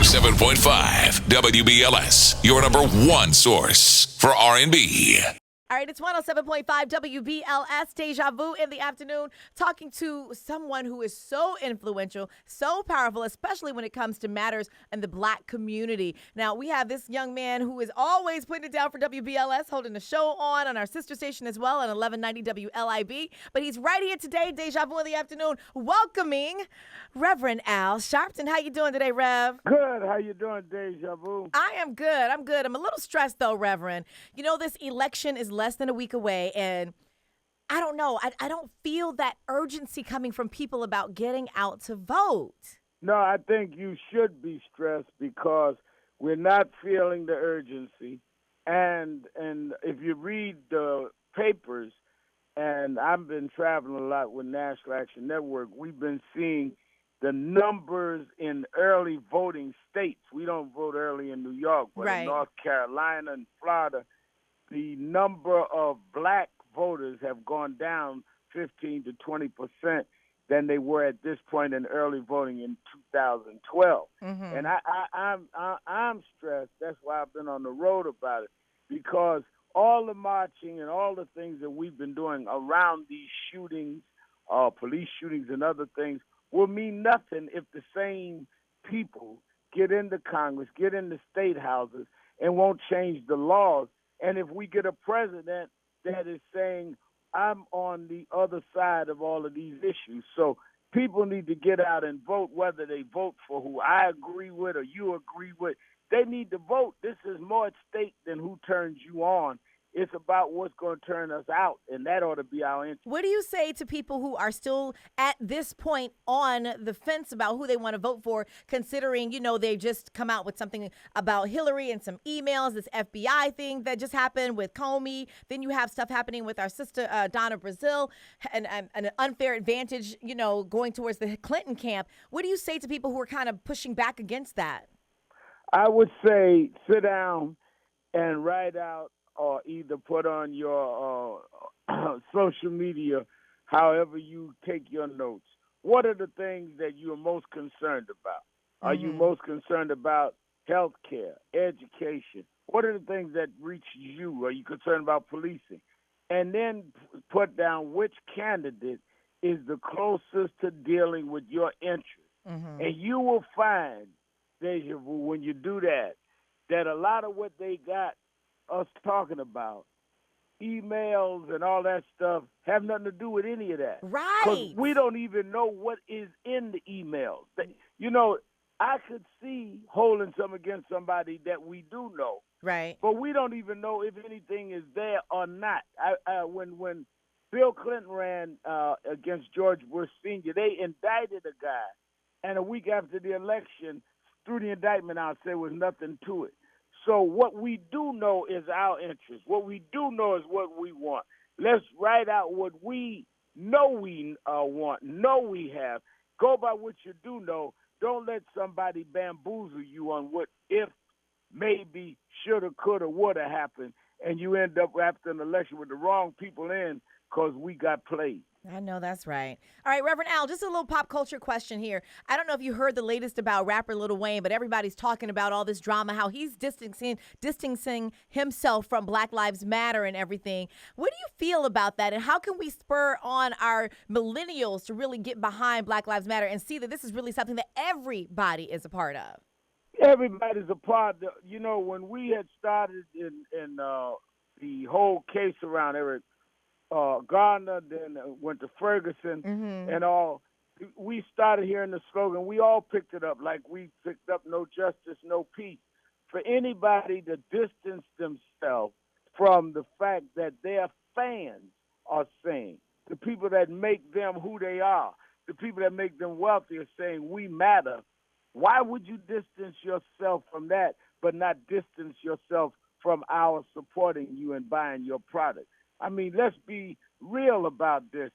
107.5 WBLS, your number one source for R&B. All right, it's 107.5 WBLS, Deja Vu in the afternoon, talking to someone who is so influential, so powerful, especially when it comes to matters in the Black community. Now, we have this young man who is always putting it down for WBLS, holding a show on our sister station as well, on 1190 WLIB. But he's right here today, Deja Vu in the afternoon, welcoming Reverend Al Sharpton. How you doing today, Rev? Good. How you doing, Deja Vu? I am good. I'm good. I'm a little stressed, though, Reverend. You know, this election is less than a week away, and I don't know. I don't feel that urgency coming from people about getting out to vote. No, I think you should be stressed because we're not feeling the urgency. And if you read the papers, and I've been traveling a lot with National Action Network, we've been seeing the numbers in early voting states. We don't vote early in New York, but Right. in North Carolina and Florida, the number of Black voters have gone down 15 to 20% than they were at this point in early voting in 2012. Mm-hmm. And I'm stressed. That's why I've been on the road about it, because all the marching and all the things that we've been doing around these shootings, police shootings and other things, will mean nothing if the same people get into Congress, get into state houses, and won't change the laws. And if we get a president that is saying, I'm on the other side of all of these issues. So people need to get out and vote, whether they vote for who I agree with or you agree with. They need to vote. This is more at stake than who turns you on. It's about what's going to turn us out, and that ought to be our interest. What do you say to people who are still at this point on the fence about who they want to vote for, considering, you know, they've just come out with something about Hillary and some emails, this FBI thing that just happened with Comey. Then you have stuff happening with our sister, Donna Brazil, and an unfair advantage, you know, going towards the Clinton camp. What do you say to people who are kind of pushing back against that? I would say sit down and write out or either put on your social media, however you take your notes. What are the things that you're most concerned about? Are you most concerned about health care, education? What are the things that reach you? Are you concerned about policing? And then put down which candidate is the closest to dealing with your interests. And you will find, Deja Vu, when you do that, that a lot of what they got us talking about, emails and all that stuff, have nothing to do with any of that. Right. Because we don't even know what is in the emails. You know, I could see holding some against somebody that we do know. Right. But we don't even know if anything is there or not. When Bill Clinton ran against George Bush Sr., they indicted a guy. And a week after the election, threw the indictment out, said there was nothing to it. So what we do know is our interest. What we do know is what we want. Let's write out what we know we want, know we have. Go by what you do know. Don't let somebody bamboozle you on what if, maybe, shoulda, coulda, woulda happened, and you end up after an election with the wrong people in because we got played. I know that's right. All right, Reverend Al, just a little pop culture question here. I don't know if you heard the latest about rapper Lil Wayne, but everybody's talking about all this drama, how he's distancing himself from Black Lives Matter and everything. What do you feel about that, and how can we spur on our millennials to really get behind Black Lives Matter and see that this is really something that everybody is a part of? Everybody's a part. You know, when we had started in the whole case around Eric Garner, then went to Ferguson and all, we started hearing the slogan. We all picked it up, like we picked up no justice, no peace. For anybody to distance themselves from the fact that their fans are saying, the people that make them who they are, the people that make them wealthy are saying, we matter. Why would you distance yourself from that, but not distance yourself from our supporting you and buying your product? I mean, let's be real about this.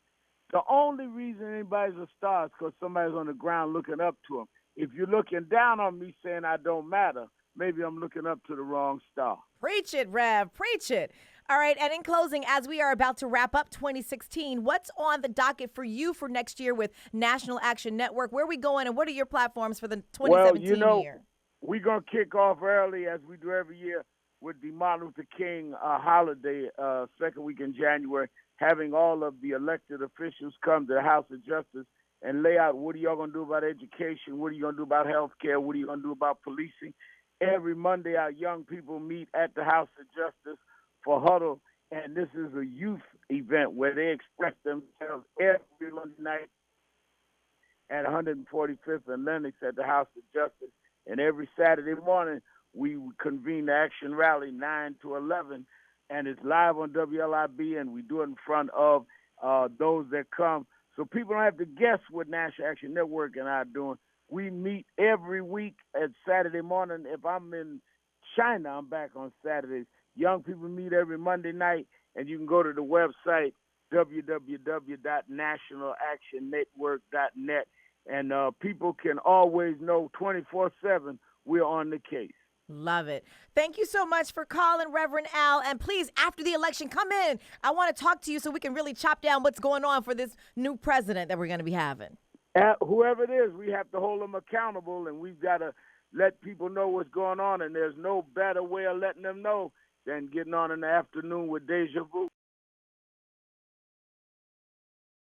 The only reason anybody's a star is because somebody's on the ground looking up to them. If you're looking down on me saying I don't matter, maybe I'm looking up to the wrong star. Preach it, Rev. Preach it. All right, and in closing, as we are about to wrap up 2016, what's on the docket for you for next year with National Action Network? Where are we going, and what are your platforms for the 2017 year? we're going to kick off early, as we do every year, with the Martin Luther King holiday, second week in January, having all of the elected officials come to the House of Justice and lay out what are y'all going to do about education, what are you going to do about health care, what are you going to do about policing. Every Monday, our young people meet at the House of Justice for huddle, and this is a youth event where they express themselves every Monday night at 145th and Lenox at the House of Justice. And every Saturday morning, we convene the action rally 9 to 11, and it's live on WLIB, and we do it in front of those that come. So people don't have to guess what National Action Network and I are doing. We meet every week at Saturday morning. If I'm in China, I'm back on Saturdays. Young people meet every Monday night, and you can go to the website, www.nationalactionnetwork.net, and people can always know 24/7 we're on the case. Love it. Thank you so much for calling, Reverend Al. And please, after the election, come in. I want to talk to you so we can really chop down what's going on for this new president that we're going to be having. Whoever it is, we have to hold them accountable, and we've got to let people know what's going on, and there's no better way of letting them know than getting on in the afternoon with Deja Vu.